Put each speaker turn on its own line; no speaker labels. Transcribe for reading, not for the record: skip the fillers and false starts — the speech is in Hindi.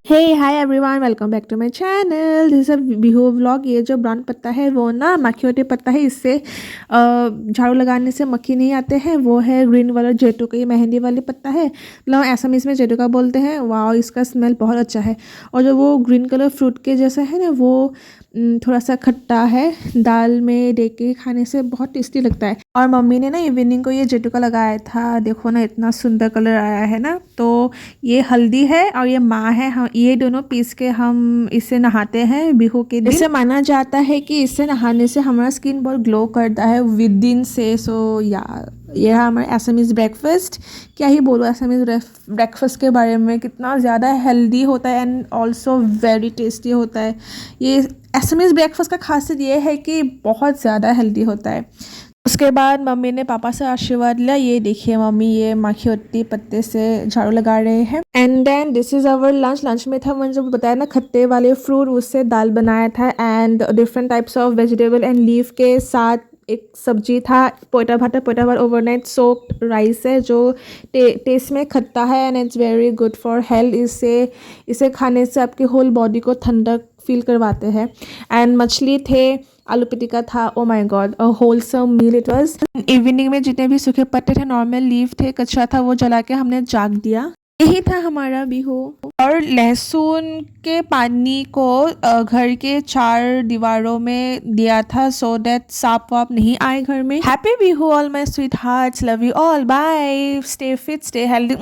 Hey hi everyone, welcome back to my channel. This is a Bihu vlog. ये जो ब्राउन पत्ता है वो ना मक्खियों पत्ता है। इससे झाड़ू लगाने से मक्खी नहीं आते हैं। वो है ग्रीन वाला जेटुका, ये मेहंदी वाली पत्ता है, मतलब असमीज में जेटुका बोलते हैं। वाह, इसका स्मेल बहुत अच्छा है। और जो वो ग्रीन कलर फ्रूट के जैसा है ना, वो थोड़ा सा खट्टा है। दाल में दे के खाने से बहुत टेस्टी लगता है। और मम्मी ने ना इवनिंग को ये जेटुका लगाया था। देखो ना, इतना सुंदर कलर आया है ना। तो ये हल्दी है और ये माँ है। हम ये दोनों पीस के हम इससे नहाते हैं बिहू के दिन। इससे माना जाता है कि इससे नहाने से हमारा स्किन बहुत ग्लो करता है विद इन से। सो या ये है हमारा असमीज ब्रेकफास्ट। क्या ही बोलो असमीज ब्रेकफास्ट के बारे में, कितना ज़्यादा हेल्दी होता है एंड ऑल्सो वेरी टेस्टी होता है। ये असमीज ब्रेकफास्ट का खासियत ये है कि बहुत ज़्यादा हेल्दी होता है। उसके बाद मम्मी ने पापा से आशीर्वाद लिया। ये देखिए मम्मी ये माखियोती पत्ते से झाड़ू लगा रहे हैं। And then this is our lunch. Lunch में था, मैंने जो बताया ना, खट्टे वाले फ्रूट, उससे दाल बनाया था and different types of vegetable and leaf के साथ एक सब्जी था। पोटा भात ओवरनाइट सोक्ड राइस है जो टेस्ट में खट्टा है and it's very good for health. इसे खाने से आपकी होल बॉडी को ठंडक फील करवाते हैं। एंड मछली थे, आलू पिटिका था। Oh my god, a wholesome meal it was. Evening में जितने भी सूखे पत्ते थे, नॉर्मल लीफ थे, कचरा था, वो जला के हमने जाग दिया। यही था हमारा बिहू। और लहसुन के पानी को घर के चार दीवारों में दिया था सो दैट सांप वाप नहीं आए घर में। Happy Bihu all my sweet hearts, love you all, bye, stay fit, stay healthy.